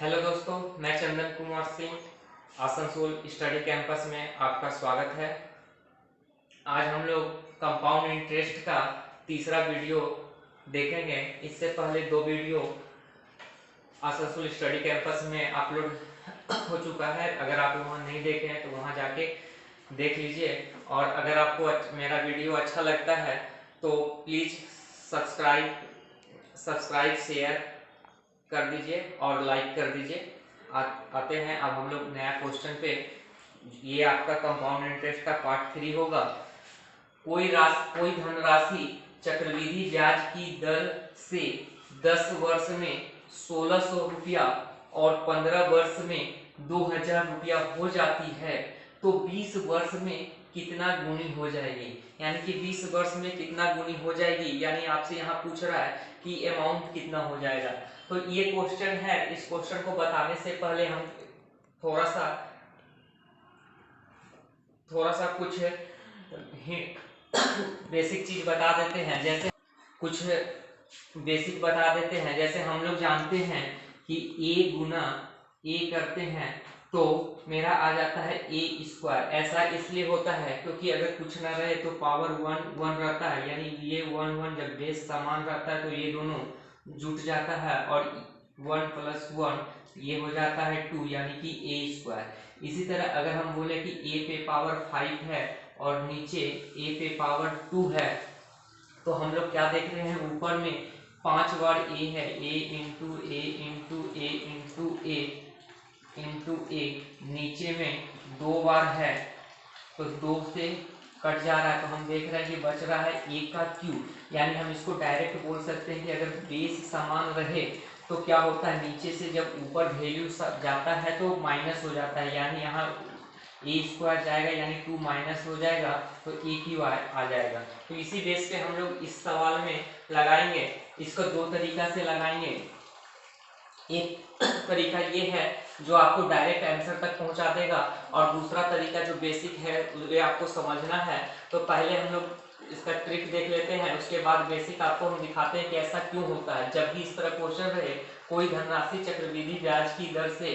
Hello दोस्तों, मैं Chandan Kumar Singh Asansol study campus में आपका स्वागत है। आज हम लोग कंपाउंड इंटरेस्ट का तीसरा वीडियो देखेंगे। इससे पहले दो वीडियो आसनसोल स्टडी कैंपस में अपलोड हो चुका है। अगर आप वहाँ नहीं देखे हैं तो वहाँ जाके देख लीजिए। और अगर आपको मेरा वीडियो अच्छा लगता है तो प्लीज़ सब्सक्राइब शेयर कर दीजिए और लाइक कर दीजिए। आते हैं अब हम लोग नया क्वेश्चन पे। ये आपका कंपाउंड इंटरेस्ट का पार्ट 3 होगा। कोई धनराशि चक्रवृद्धि ब्याज की दर से 10 वर्ष में 1600 रुपया और 15 वर्ष में 2000 रुपया हो जाती है तो 20 वर्ष में कितना गुनी हो जाएगी। यानी कि 20 वर्ष में कितना गुनी हो जाएगी, यानी आपसे यहाँ पूछ रहा है कि अमाउंट कितना हो जाएगा। तो ये क्वेश्चन है। इस क्वेश्चन को बताने से पहले हम थोड़ा सा कुछ बेसिक चीज बता देते हैं। जैसे कुछ बेसिक बता देते हैं। जैसे हम लोग जानते हैं कि a गुना a करते हैं तो मेरा आ जाता है a स्क्वायर। ऐसा इसलिए होता है क्योंकि अगर कुछ ना रहे तो पावर 1 1 रहता है, यानी ये 1 1 जब बेस समान रहता है तो ये दोनों जुट जाता है और 1 प्लस 1 ये हो जाता है 2, यानी कि a स्क्वायर। इसी तरह अगर हम बोले कि a पे पावर 5 है और नीचे a पे पावर 2 है तो हम लोग क्या देख रहे हैं, ऊपर में 5 बार a है, a into a into a into a into a, नीचे में 2 बार है तो 2 से कट जा रहा है तो हम देख रहे हैं कि बच रहा है a का क्यूब। यानी हम इसको डायरेक्ट बोल सकते हैं कि अगर बेस समान रहे तो क्या होता है, नीचे से जब ऊपर वैल्यू जाता है तो माइनस हो जाता है, यानी यहाँ ए स्क्वायर जाएगा यानी 2 माइनस हो जाएगा तो ए क्यू आ जाएगा। तो इसी बेस पे हम लोग इस सवाल में लगाएंगे। इसको दो तरीका से लगाएंगे। एक तरीका ये है जो आपको डायरेक्ट आंसर तक पहुंचा देगा और दूसरा तरीका जो बेसिक है ये आपको समझना है। तो पहले हम लोग इसका ट्रिक देख लेते हैं, उसके बाद बेसिक आपको हम दिखाते हैं कि ऐसा क्यों होता है। जब भी इस तरह क्वेश्चन रहे, कोई धनराशि चक्रवृद्धि ब्याज की दर से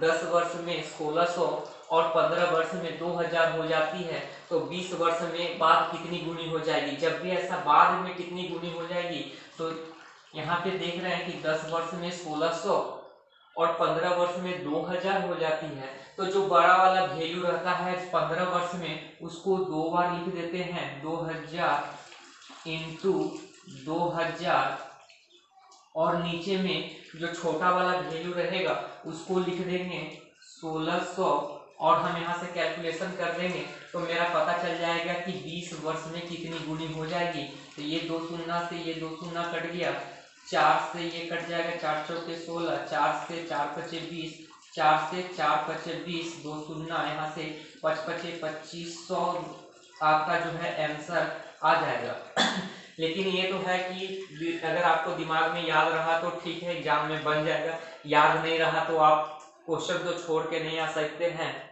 10 वर्ष में 1600 और 15 वर्ष में 2000 हो जाती है तो 20 वर्ष में बाद कितनी गुनी हो जाएगी। जब भी ऐसा बाद में कितनी गुनी हो जाएगी तो यहाँ पे देख रहे हैं कि 10 वर्ष में 1600 और 15 वर्ष में 2000 हो जाती है तो जो बड़ा वाला वैल्यू रहता है 15 वर्ष में उसको 2 बार लिख देते हैं, 2000 इंटू 2000, और नीचे में जो छोटा वाला वैल्यू रहेगा उसको लिख देंगे 1600 और हम यहाँ से कैलकुलेशन कर देंगे तो मेरा पता चल जाएगा कि 20 वर्ष में कितनी गुनी हो जाएगी। तो ये 2 शून्य से ये 2 शून्य कट गया, 4 से ये कट जाएगा, 4 चौके 16, 4 से 4 पचे 20, 4 से 4 पचे 20, 2 शून्य यहाँ से 5 पचे 2500 आपका जो है आंसर आ जाएगा। लेकिन ये तो है कि अगर आपको दिमाग में याद रहा तो ठीक है, एग्जाम में बन जाएगा। याद नहीं रहा तो आप क्वेश्चन तो छोड़ के नहीं आ सकते हैं।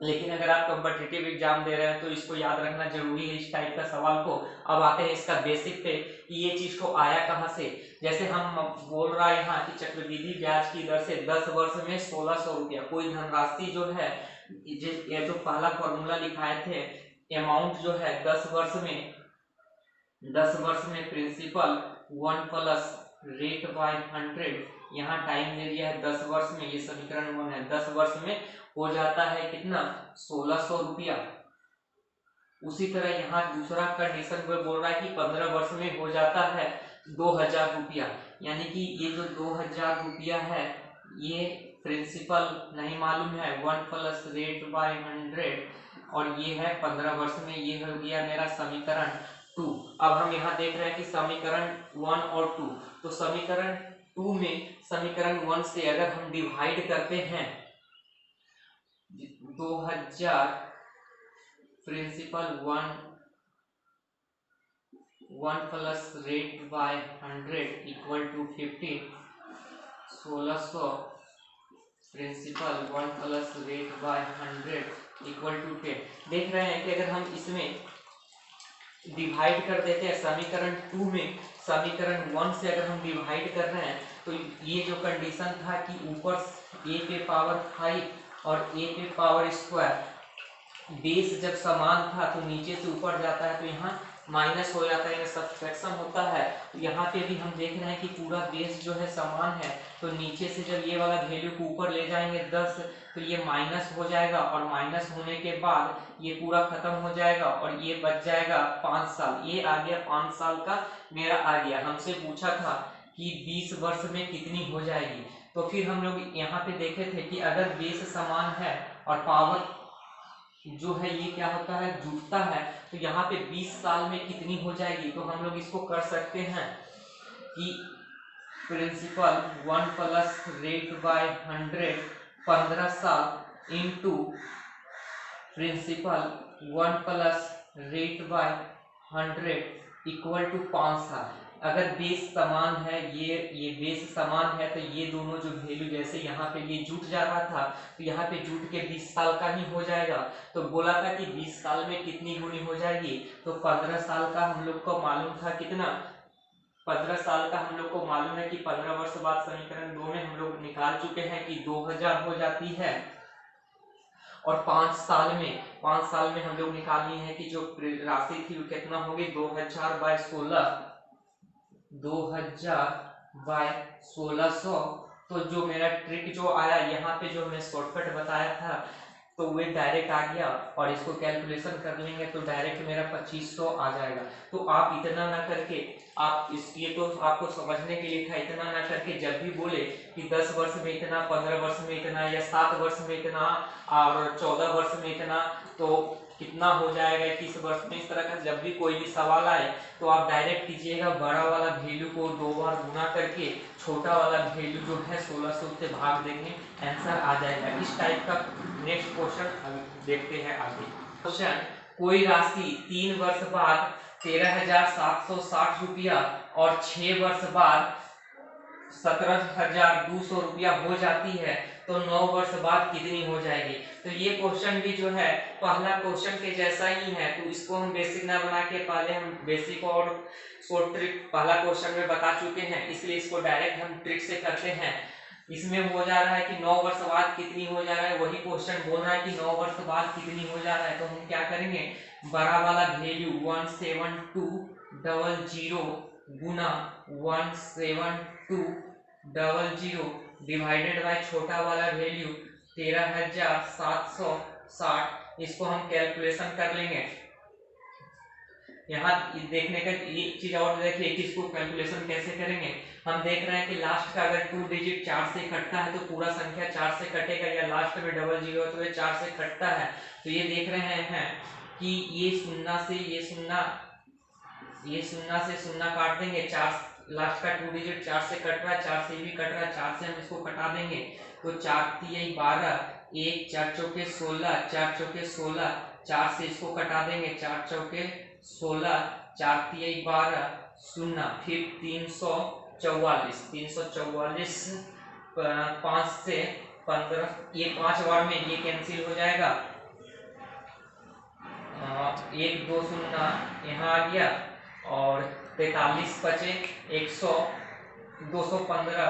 लेकिन अगर आप कॉम्पिटिटिव एग्जाम दे रहे हैं तो इसको याद रखना जरूरी है, इस टाइप का सवाल को। अब आते हैं इसका बेसिक पे कि ये चीज को आया कहाँ से। जैसे हम बोल रहा है यहाँ कि चक्रवृद्धि ब्याज की दर से 10 वर्ष में 1600 रुपया, कोई धनराशि जो है, ये जो पहला फॉर्मूला लिखाए थे, अमाउंट जो है 10 वर्ष में प्रिंसिपल 1 प्लस रेट बाय 100, यहाँ टाइम दे दिया है 10 वर्ष में, ये समीकरण 1 है। 10 वर्ष में हो जाता है कितना, 1600 रुपया। उसी तरह यहाँ दूसरा कंडीशन में बोल रहा है कि 15 वर्ष में हो जाता है 2000 रुपया, यानी कि ये जो 2000 रुपया है ये प्रिंसिपल नहीं मालूम है, 1 प्लस रेट बाय 100, और ये है 15 वर्ष में। ये हो गया मेरा समीकरण 2। अब हम यहाँ देख रहे हैं कि समीकरण 1 और 2, तो समीकरण 2 में समीकरण 1 से अगर हम डिवाइड करते हैं 2000 principal 1 plus rate by 100 equal to 50, 1600 principal 1 plus rate by 100 equal to 10। देख रहे हैं कि अगर हम इसमें डिवाइड कर देते हैं समीकरण 2 में समीकरण 1 से अगर हम डिवाइड कर रहे हैं तो ये जो कंडीशन था कि ऊपर a पे पावर 5 और a पे पावर स्क्वायर, बेस जब समान था तो नीचे से ऊपर जाता है तो यहाँ माइनस हो जाता है, सब्ट्रैक्शन होता है। तो यहाँ पे भी हम देख रहे हैं कि पूरा बेस जो है समान है, तो नीचे से जब ये वाला वैल्यू को ऊपर ले जाएंगे 10 तो ये माइनस हो जाएगा, और माइनस होने के बाद ये पूरा खत्म हो जाएगा और ये बच जाएगा 5 साल। ये आ गया 5 साल का मेरा आ गया। हमसे पूछा था कि 20 वर्ष में कितनी हो जाएगी, तो फिर हम लोग यहाँ पे देखे थे कि अगर बेस समान है और पावर जो है ये क्या होता है, जुटता है, तो यहाँ पे 20 साल में कितनी हो जाएगी। तो हम लोग इसको कर सकते हैं कि प्रिंसिपल 1 प्लस रेट बाय 100 15 साल into principal 1 plus rate by 100 equal to 5 साल। अगर बेस समान है, ये बेस समान है, तो ये दोनों जो वैल्यू, जैसे यहाँ पे ये जुट जा रहा था तो यहाँ पे जुट के 20 साल का ही हो जाएगा। तो बोला था कि 20 साल में कितनी गुनी हो जाएगी, तो 15 साल का हम लोग को मालूम था कितना, 15 साल का हम लोग को मालूम है कि 15 वर्ष बाद समीकरण 2 में हम लोग निकाल चुके हैं कि 2000 हो जाती है। और 5 साल में हम लोग निकालनी है कि जो राशि थी वो कितना होगी, 2000 बाय 1600। तो जो मेरा ट्रिक जो आया यहाँ पे, जो मैं शॉर्टकट बताया था, तो वो डायरेक्ट आ गया, और इसको कैलकुलेशन कर लेंगे तो डायरेक्ट मेरा 2500 आ जाएगा। तो आप इतना ना करके, आप ये तो आपको समझने के लिए था, इतना ना करके जब भी बोले कि 10 वर्ष में इतना, 15 वर्ष में इतना, या 7 वर्ष में इतना और 14 वर्ष में इतना, तो कितना हो जाएगा 21 वर्ष में, इस तरह का जब भी कोई भी सवाल आए तो आप डायरेक्ट कीजिएगा, बड़ा वाला वैल्यू को 2 बार गुना करके छोटा वाला वैल्यू जो है 1600 से भाग देंगे, आंसर आ जाएगा। इस टाइप का नेक्स्ट क्वेश्चन हम देखते हैं आगे। क्वेश्चन, कोई राशि 3 वर्ष बाद 13,760 रुपया और 6 वर्ष बाद 17,200 रुपया हो जाती है, तो 9 वर्ष बाद कितनी हो जाएगी। तो ये क्वेश्चन भी जो है पहला क्वेश्चन के जैसा ही है, तो इसको हम बेसिक ना बना के पहले हम बेसिक और शॉर्ट ट्रिक पहला क्वेश्चन में बता चुके हैं, इसलिए इसको डायरेक्ट हम ट्रिक से करते हैं। इसमें हो जा रहा है कि 9 वर्ष बाद कितनी हो जा रहा है, वही क्वेश्चन बोल रहा है कि 9 वर्ष बाद कितनी हो जा रहा है। तो हम क्या करेंगे, बड़ा वाला वैल्यू 17200 गुना 17200 डिवाइडेड बाय छोटा वाला वैल्यू 13,760, इसको हम कैलकुलेशन कर लेंगे। यहाँ देखने का एक चीज और देखिए कि इसको कैलकुलेशन कैसे करेंगे। हम देख रहे हैं कि लास्ट का अगर 2 डिजिट 4 से कटता है तो पूरा संख्या 4 से कटेगा, या लास्ट में 00 तो ये 4 से कटता है। तो ये देख रहे हैं कि ये शून्य से शून्य काट देंगे, 4 लास्ट का 2 डिजिट 4 से कट रहा है, 4 से भी कट रहा है, 4 से हम इसको कटा देंगे तो 4 3 12, 1 4 चौके 16, 4 चौके 16, 4 से इसको कटा देंगे, 4 चौके 16, 4 3 12, 0, फिर 344, 5 से 15, ये 5 बार में ये कैंसिल हो जाएगा, 1 2 0 यहाँ आ गया, और 43 बचे 100, 215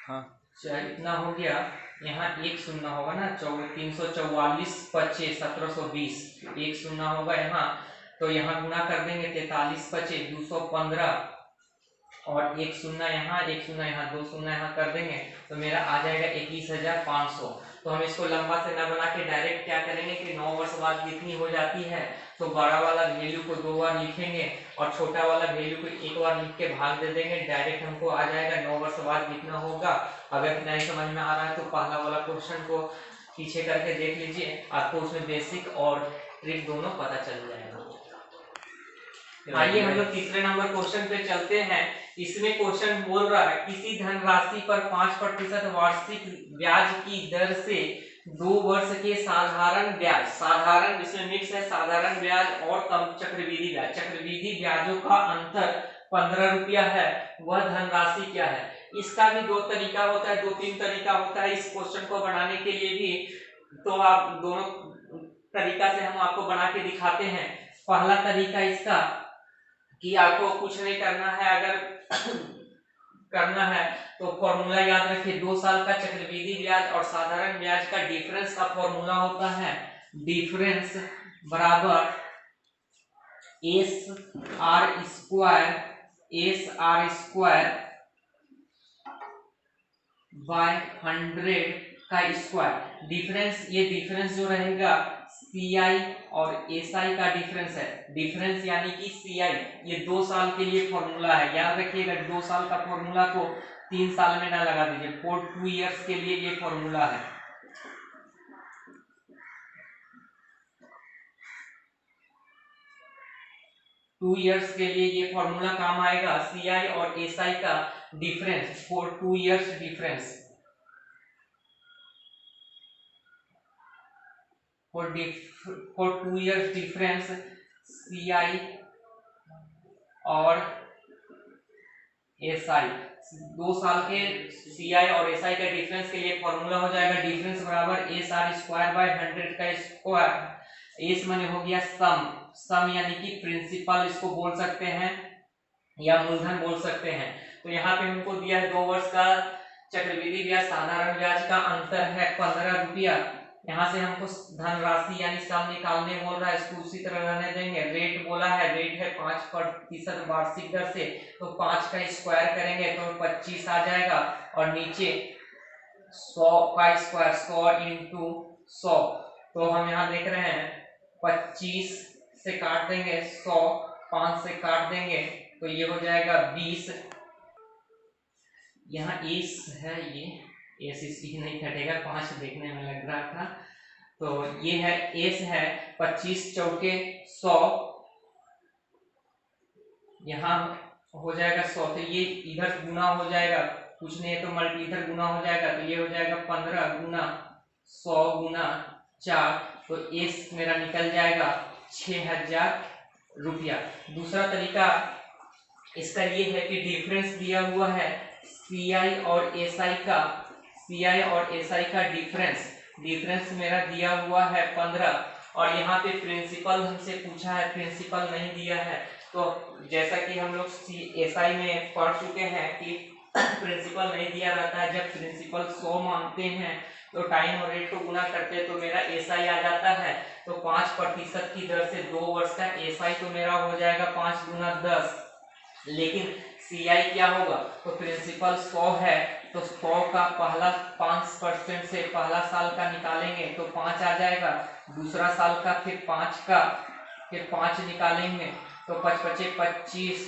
हाँ इतना हो गया। यहाँ 1 शून्य होगा ना, 344 बचे 1720, 1 शून्य होगा यहाँ, तो यहाँ गुना कर देंगे, 43 बचे 215, और 1 शून्य यहाँ, 1 शून्य यहाँ, 2 शून्य यहाँ कर देंगे, तो मेरा आ जाएगा 21,500। तो हम इसको लंबा से ना बना के डायरेक्ट क्या करेंगे कि 9 वर्ष बाद कितनी हो जाती है, तो बड़ा वाला वैल्यू को 2 बार लिखेंगे और छोटा वाला वैल्यू को 1 बार लिख के भाग दे देंगे, डायरेक्ट हमको आ जाएगा 9 वर्ष बाद कितना होगा। अगर नहीं समझ में आ रहा है तो पहला वाला क्वेश्चन को पीछे करके देख लीजिए, आपको उसमें बेसिक और ट्रिक दोनों पता चल जाएगा। आइए हम लोग तीसरे नंबर क्वेश्चन पे चलते हैं। इसमें क्वेश्चन बोल रहा है किसी धनराशि पर 5% वार्षिक ब्याज की दर से 2 वर्ष के साधारण ब्याज, साधारण इसमें मिक्स है, साधारण ब्याज और कम चक्रवृद्धि ब्याज, चक्रवृद्धि ब्याजों का अंतर 15 रुपया है, वह धनराशि क्या है। इसका भी 2 तरीका होता है, 2-3 तरीका होता है इस क्वेश्चन को बनाने के लिए भी, तो आप दोनों तरीका से हम आपको बना के दिखाते हैं। पहला तरीका इसका कि आपको कुछ नहीं करना है, अगर करना है तो फॉर्मूला याद रखिए, 2 साल का चक्रवृद्धि ब्याज और साधारण ब्याज का डिफरेंस का फॉर्मूला होता है डिफरेंस बराबर एस आर स्क्वायर बाय 100 का स्क्वायर। डिफरेंस, ये डिफरेंस जो रहेगा CI और SI का डिफरेंस है। डिफरेंस यानी कि CI, ये 2 साल के लिए फॉर्मूला है, याद रखिएगा। 2 साल का फॉर्मूला को 3 साल में ना लगा दीजिए, फॉर 2 इयर्स के लिए ये फॉर्मूला है। टू ईयर्स के लिए ये फॉर्मूला काम आएगा, CI और SI का difference for 2 years difference, for 2 years difference CI और SI। 2 साल के CI और SI का डिफरेंस के लिए फॉर्मूला हो जाएगा डिफरेंस बराबर SR² बाय 100 का स्क्वायर। एस माने हो गया सम यानी कि प्रिंसिपल इसको बोल सकते हैं या मूलधन बोल सकते हैं। तो यहाँ पे हमको दिया है 2 वर्ष का चक्रवृद्धि ब्याज साधारण ब्याज का अंतर है 15 रुपया। यहाँ से हमको धनराशि यानी सम निकालने बोल रहा है, इसको उसी तरह रहने देंगे। रेट बोला है, रेट है 5% वार्षिक दर से, तो 5 का स्क्वायर करेंगे तो 25 आ जाएगा, और नीचे 100 का स्क्वायर 100 इंटू 100, तो हम यहाँ देख रहे हैं 25 से काट देंगे 100, 5 से काट देंगे तो ये हो जाएगा 20। यहाँ एस है, ये एस इसकी नहीं कटेगा, 5 देखने में लग रहा था, तो ये है एस है 25 चौके 100, यहाँ हो जाएगा 100, तो ये इधर गुना हो जाएगा, कुछ नहीं है तो मल्टी इधर गुना हो जाएगा, तो ये हो जाएगा 15 गुना 100 गुना 4, तो एस मेरा निकल जाएगा 6000 रुपया। दूसरा तरीका इसका ये है कि डिफरेंस दिया हुआ है CI और SI का, CI और SI का डिफरेंस मेरा दिया हुआ है 15, और यहाँ पे प्रिंसिपल हमसे पूछा है, प्रिंसिपल नहीं दिया है। तो जैसा कि हम लोग SI में पढ़ चुके हैं कि प्रिंसिपल नहीं दिया रहता है, जब प्रिंसिपल 100 मांगते हैं तो टाइम और रेट को गुना करते हैं तो मेरा SI आ जाता है, तो 5% की दर से 2 वर्ष का SI तो मेरा हो जाएगा 5 गुना 10। लेकिन CI क्या होगा, तो प्रिंसिपल 100 है तो 100 का पहला 5% से पहला साल का निकालेंगे तो 5 आ जाएगा, दूसरा साल का फिर 5 निकालेंगे तो 5×5=25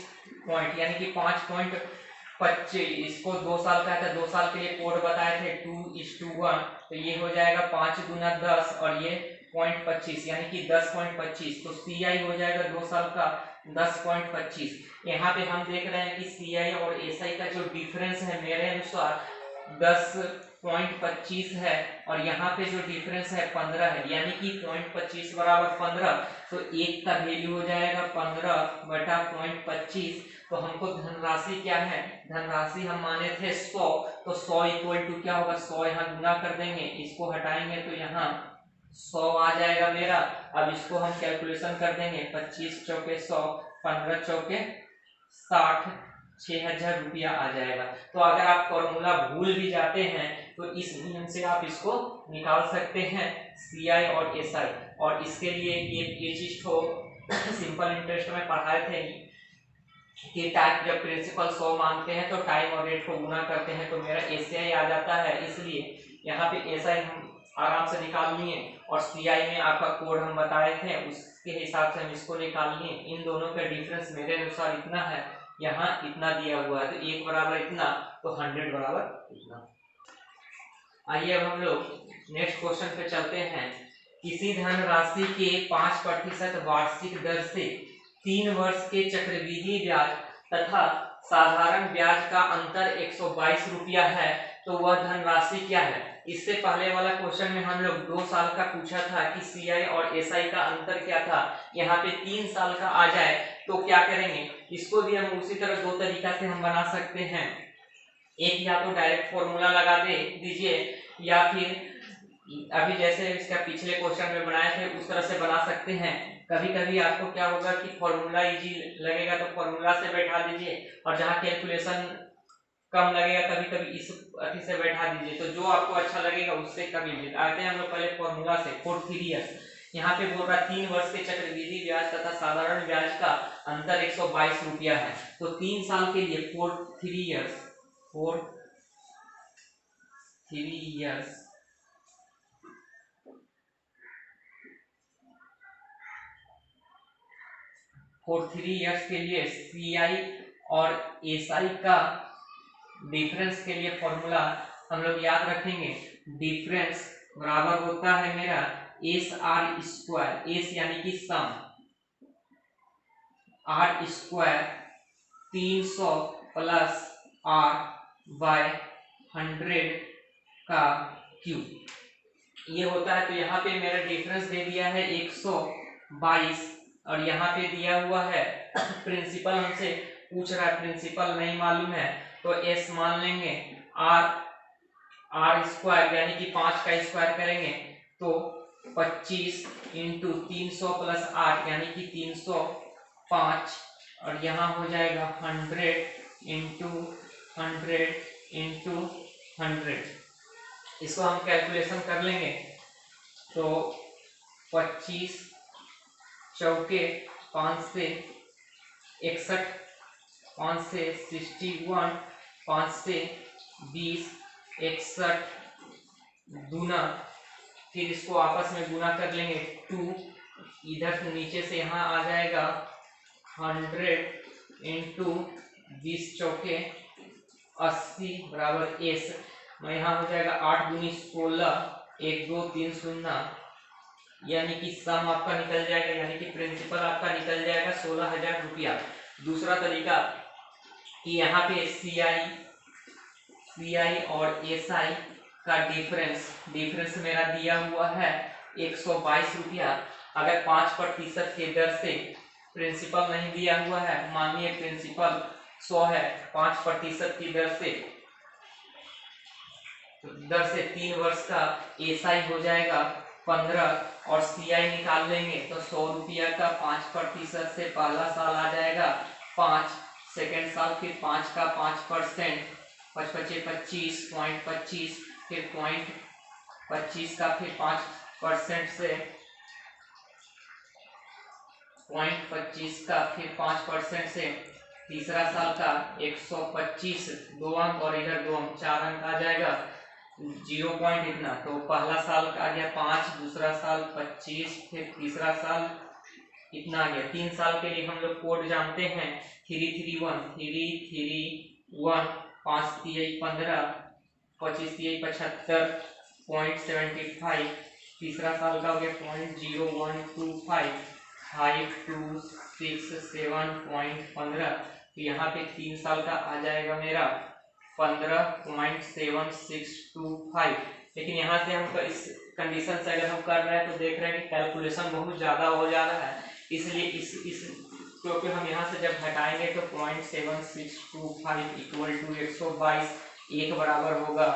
पॉइंट, यानी कि 5.25। इसको 2 साल का है, 2 साल के लिए कोड बताए थे 2:1, तो ये हो जाएगा 5 गुना 10 और ये 0.25 यानी कि 10.25, तो CI हो जाएगा 2 साल का 10.25। यहाँ पे हम देख रहे हैं कि CI और SI का जो डिफरेंस है मेरे अनुसार 10.25 है, और यहाँ पे जो डिफरेंस है 15 है, यानी कि 0.25 बराबर 15, तो 1 का वैल्यू हो जाएगा 15/0.25। तो हमको धनराशि क्या है, धनराशि हम माने थे 100, तो 100 इक्वल टू क्या होगा, 100 यहाँ गुना कर देंगे, इसको हटाएंगे तो यहाँ 100 आ जाएगा मेरा। अब इसको हम कैलकुलेशन कर देंगे, 25 चौके 100, 15 चौके 60, 6000 रुपया आ जाएगा। तो अगर आप फॉर्मूला भूल भी जाते हैं तो इस नियम से आप इसको निकाल सकते हैं CI और SI। और इसके लिए ये चीज तो सिंपल इंटरेस्ट में पढ़ाए थे कि टाइम, जब प्रिंसिपल 100 मांगते हैं तो टाइम और रेट को गुना करते हैं तो मेरा SI आ जाता है, इसलिए यहाँ पे SI हम आराम से निकाल लिए, और CI में आपका कोड हम बताए थे उसके हिसाब से हम इसको निकाल लिए। इन दोनों का डिफरेंस मेरे अनुसार इतना है, यहाँ इतना दिया हुआ है, तो 1 बराबर इतना तो 100 बराबर इतना। आइए अब हम लोग नेक्स्ट क्वेश्चन पे चलते हैं। किसी धनराशि के 5% वार्षिक दर से 3 वर्ष के चक्रवृद्धि ब्याज तथा साधारण ब्याज का अंतर 122 रुपया है, तो वह धनराशि क्या है। इससे पहले वाला क्वेश्चन में हम लोग 2 साल का पूछा था कि CI और SI का अंतर क्या था, यहाँ पे 3 साल का आ जाए तो क्या करेंगे। इसको भी हम उसी तरह 2 तरीका से हम बना सकते हैं, एक या तो डायरेक्ट फॉर्मूला लगा दीजिए, या फिर अभी जैसे इसका पिछले क्वेश्चन में बनाए थे उस तरह से बना सकते हैं कभी कभी आपको क्या होगा कि फॉर्मूला इजी लगेगा तो फॉर्मूला से बैठा दीजिए, और जहाँ कैलकुलेशन कम लगेगा कभी कभी इस अथी से बैठा दीजिए, तो जो आपको अच्छा लगेगा उससे कर लीजिए। आते हैं हम लोग पहले फॉर्मूला से। फॉर 3 ईयर्स, यहाँ पे बोल रहा 3 वर्ष के चक्रवृद्धि ब्याज तथा साधारण ब्याज का अंतर 122 रुपया है। तो 3 साल के लिए फॉर 3 ईयर्स, फॉर 3 ईयर्स के लिए CI और SI का डिफरेंस के लिए फॉर्मूला हम लोग याद रखेंगे। डिफरेंस बराबर होता है मेरा SR स्क्वायर, एस यानी कि sum, R square 300 plus R by 100 का क्यूब, ये होता है। तो यहाँ पे मेरा डिफरेंस दे दिया है 122, और यहाँ पे दिया हुआ है प्रिंसिपल हमसे पूछ रहा है, प्रिंसिपल नहीं मालूम है तो S मान लेंगे। R स्क्वायर यानी कि 5 का स्क्वायर करेंगे तो 25 इंटू 300 प्लस R यानी कि 305, और यहाँ हो जाएगा 100 इंटू 100 इंटू 100। इसको हम कैलकुलेशन कर लेंगे तो 25 चौके 5 से 61, 5 से 61, 5 से 20, 61 दूना, फिर इसको आपस में गुना कर लेंगे 2, इधर से नीचे से यहाँ आ जाएगा 100 इंटू 20 चौके 80 बराबर S, यहाँ हो जाएगा 8 दूनी 16, 1 2 3 0, यानी कि सम आपका निकल जाएगा, यानी कि प्रिंसिपल आपका निकल जाएगा 16,000 रुपया। दूसरा तरीका कि यहाँ पे CI और SI का डिफरेंस मेरा दिया हुआ है 122 रुपया। अगर 5% के दर से, प्रिंसिपल नहीं दिया हुआ है, मानिए प्रिंसिपल 100 है, 5% की दर से 3 वर्ष का SI हो जाएगा 15, और CI निकाल लेंगे तो 100 रुपया का 5% से पहला साल आ जाएगा 5, सेकेंड साल फिर 5 का 5%, 5 पचे 25.25, फिर 0.25 का फिर 5% से 0.25 का फिर 5% से तीसरा साल का 125, 2 अंक और इधर 2 अंक, 4 अंक आ जाएगा 0 पॉइंट इतना। तो पहला साल का आ गया 5, दूसरा साल 25, फिर तीसरा साल इतना आ गया। 3 साल के लिए हम लोग कोड जानते हैं 331, 5 3 15, 25 3 75, 0.75, तीसरा साल का हो गया 0.0125, 5 2 6 7 0.15, तो यहाँ पे 3 साल का आ जाएगा मेरा 15.7625। लेकिन यहाँ से हम इस कंडीशन से अगर हम कर रहे हैं तो देख रहे हैं कि कैलकुलेशन बहुत ज़्यादा हो जा रहा है, इसलिए इस क्योंकि हम यहाँ से जब हटाएंगे तो 0.7625 इक्वल टू 122, एक बराबर होगा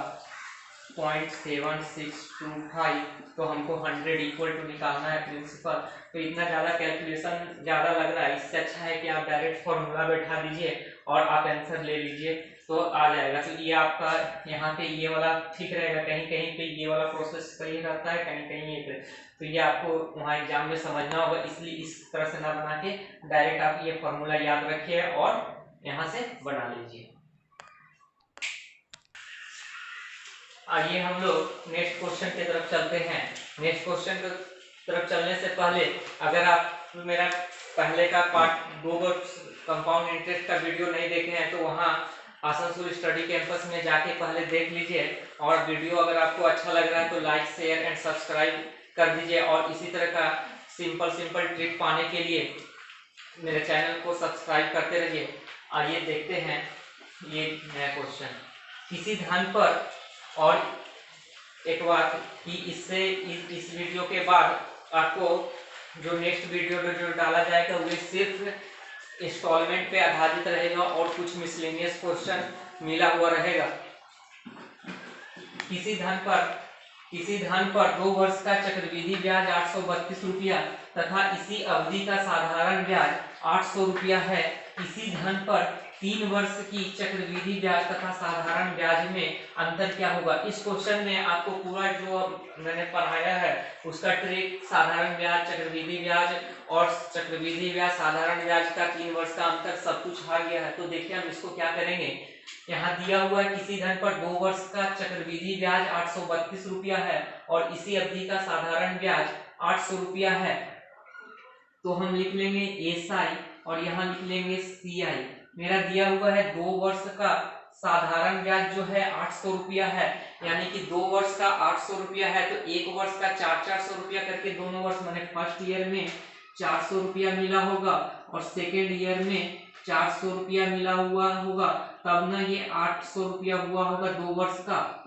0.7625, तो हमको 100 इक्वल टू निकालना है प्रिंसिपल। तो इतना ज़्यादा कैलकुलेशन ज़्यादा लग रहा है, इससे अच्छा है कि आप डायरेक्ट फॉर्मूला बैठा दीजिए और आप आंसर ले लीजिए तो आ जाएगा। तो ये आपका यहाँ पे ये वाला ठीक रहेगा, कहीं कहीं पे ये वाला प्रोसेस सही रहता है, कहीं कहीं ये, तो ये आपको वहाँ एग्जाम में समझना होगा, इसलिए इस तरह से ना बना के डायरेक्ट आप ये फॉर्मूला याद रखिए और यहाँ से बना लीजिए। आइए हम लोग नेक्स्ट क्वेश्चन की तरफ चलते हैं। नेक्स्ट क्वेश्चन की तरफ चलने से पहले अगर आप मेरा पहले का पार्ट 2 कंपाउंड इंटरेस्ट का वीडियो नहीं देखे हैं तो वहाँ आसनसोल स्टडी कैंपस में जाके पहले देख लीजिए, और वीडियो अगर आपको अच्छा लग रहा है तो लाइक शेयर एंड सब्सक्राइब कर दीजिए, और इसी तरह का सिंपल ट्रिक पाने के लिए मेरे चैनल को सब्सक्राइब करते रहिए। आइए देखते हैं ये नया क्वेश्चन। किसी धन पर, और एक बात कि इससे इस वीडियो के बाद आपको जो नेक्स्ट वीडियो जो डाला जाएगा वो सिर्फ इंस्टॉलमेंट पे आधारित रहेगा और कुछ मिसलेनियस क्वेश्चन मिला हुआ रहेगा। किसी धन पर किसी धन पर 2 वर्ष का चक्रवृद्धि ब्याज 832 रुपया तथा इसी अवधि का साधारण ब्याज 800 रुपया है। इसी धन पर 3 वर्ष की चक्रवृद्धि ब्याज तथा साधारण ब्याज में अंतर क्या होगा। इस क्वेश्चन में आपको पूरा जो मैंने पढ़ाया है उसका ट्रिक, साधारण ब्याज, चक्रवृद्धि ब्याज और चक्रवृद्धि ब्याज, साधारण ब्याज का 3 वर्ष का अंतर सब कुछ आ गया है। तो देखिए हम इसको क्या करेंगे। यहाँ दिया हुआ है किसी धन पर 2 वर्ष का चक्रवृद्धि ब्याज 832 रुपया है और इसी अवधि का साधारण ब्याज 800 रुपया है। तो हम लिख लेंगे एसआई और यहाँ लिख लेंगे सीआई। मेरा दिया हुआ है 2 वर्ष का साधारण ब्याज जो है 800 रुपया है, यानी कि 2 वर्ष का 800 रुपया है तो 1 वर्ष का 400 रुपया करके दोनों वर्ष मैंने फर्स्ट ईयर में 400 रुपया मिला होगा और सेकेंड ईयर में 400 रुपया मिला हुआ होगा, तब ना ये 800 रुपया हुआ होगा 2 वर्ष का।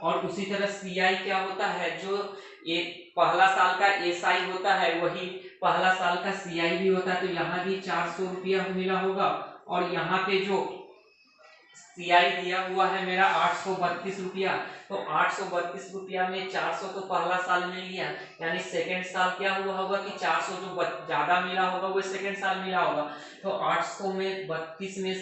और उसी तरह सीआई क्या होता है, जो एक पहला साल का एसआई होता है वही पहला साल का सीआई भी होता है। तो यहाँ भी 400 रुपया मिला होगा और यहाँ पे जो सीआई दिया हुआ है मेरा 832 रुपया। तो 832 रुपया में 400 तो पहला साल मिल गया, यानी सेकेंड साल क्या हुआ होगा कि 400 जो ज्यादा मिला होगा वो सेकेंड साल मिला होगा। तो 832 में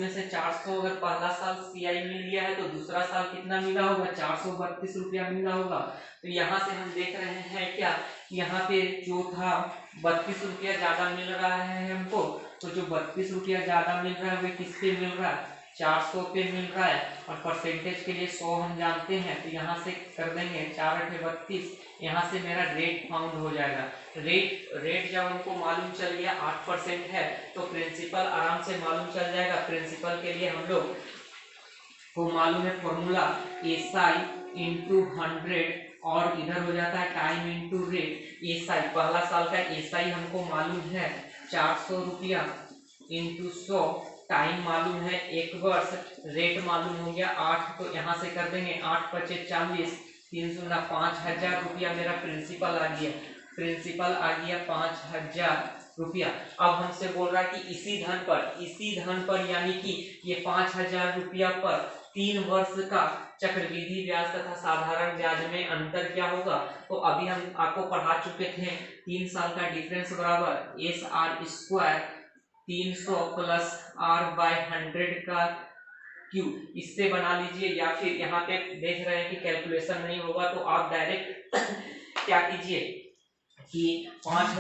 से 400 अगर पहला साल सीआई मिल गया है तो दूसरा साल कितना मिला होगा, 432 रुपया मिला होगा। तो यहाँ से हम देख रहे हैं क्या, यहाँ पे जो था 32 रुपया ज्यादा मिल रहा है हमको। तो जो 32 रुपया ज्यादा मिल रहा है वो किस पे मिल रहा है, 400 पे मिल रहा है। और परसेंटेज के लिए 100 हम जानते हैं, तो यहाँ से कर देंगे 4 × 32। यहाँ से मेरा रेट फाउंड हो जाएगा। रेट जब हमको मालूम चल गया 8% है तो प्रिंसिपल आराम से मालूम चल जाएगा। प्रिंसिपल के लिए हम लोग को मालूम है फॉर्मूला एसआई इंटू 100 और इधर हो जाता है टाइम इंटू रेट। एसआई पहला साल का एसआई हमको मालूम है 400 रुपया इंटू 100, टाइम मालूम है 1 वर्ष, रेट मालूम हो गया 8। तो यहाँ से कर देंगे 8 × 25 40, 3 × 5000 रुपया मेरा प्रिंसिपल आ गया। प्रिंसिपल आ गया 5000 रुपया। अब हमसे बोल रहा है कि इसी धन पर यानी कि ये 5000 रुपया पर 3 वर्ष का चक्रवृद्धि ब्याज तथा साधारण ब्याज में अंतर क्या होगा। तो अभी हम आपको पढ़ा चुके थे 3 साल का डिफरेंस बराबर S R square 300 plus r/100 का क्यूब। इससे बना लीजिए, या फिर यहाँ पे देख रहे हैं कि कैलकुलेशन नहीं होगा तो आप डायरेक्ट क्या कीजिए कि 5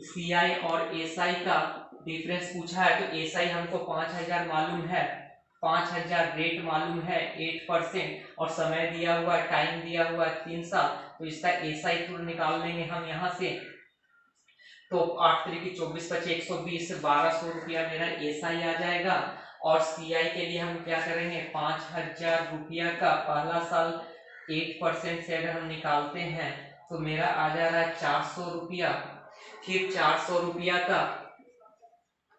सीआई और एसआई का डिफरेंस पूछा है तो एसआई हमको 5000 मालूम है, 5000 रेट मालूम है 8% और समय दिया हुआ है, टाइम दिया हुआ है 3 साल। तो इसका एसआई तुरंत निकाल लेंगे हम यहाँ से। तो 8 × 3 = 24 × 25 120, 1200 रुपया मेरा एसआई आ जाएगा। और सीआई के लिए हम क्या करेंगे, 5000 रुपया का पहला साल 8% से अगर हम निकालते हैं तो मेरा आ जा रहा है 400 रुपया। फिर 400 रुपया का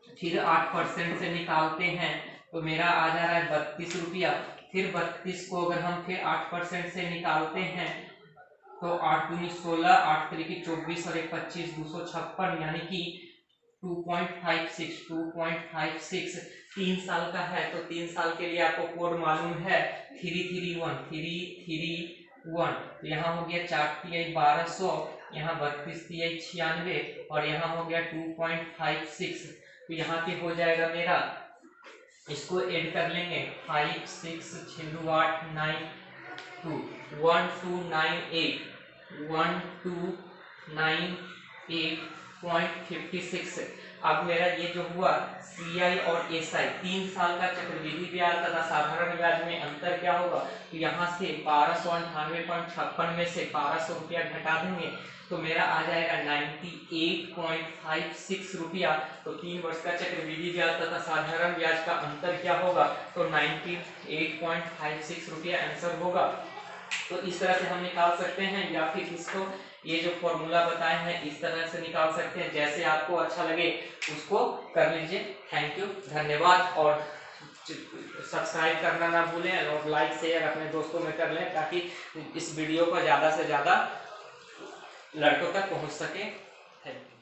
फिर 8% से निकालते हैं तो मेरा आ जा रहा है 32 रुपया। फिर 32 को अगर हम फिर 8% से निकालते हैं तो 8 दूनी 16, 8 × 3 = 24 और 1 25, 256, यानी कि 2.56 3 साल का है। तो 3 साल के लिए आपको कोड मालूम है 331। तो यहाँ हो गया 4 × 3 = 1200, यहाँ 32 × 3 = 96 और यहाँ हो गया 2.56। तो यहाँ पे हो जाएगा मेरा, इसको ऐड कर लेंगे 5 6 6 2 8 9 2 1298.56। अब मेरा ये जो हुआ सीआई और एसआई 3 साल का चक्रवृद्धि ब्याज तथा साधारण ब्याज में अंतर क्या होगा। तो यहाँ से 1298.56 में से 1200 रुपया घटा देंगे तो मेरा आ जाएगा 98.56 रुपया। तो 3 वर्ष का चक्रवृद्धि ब्याज तथा साधारण ब्याज का अंतर क्या होगा, तो 98.56 रुपया आंसर होगा। तो इस तरह से हम निकाल सकते हैं, या फिर इसको ये जो फॉर्मूला बताए हैं इस तरह से निकाल सकते हैं, जैसे आपको अच्छा लगे उसको कर लीजिए। थैंक यू, धन्यवाद। और सब्सक्राइब करना ना भूलें और लाइक शेयर अपने दोस्तों में कर लें ताकि इस वीडियो को ज़्यादा से ज़्यादा लड़कों तक पहुंच सके। Thank you.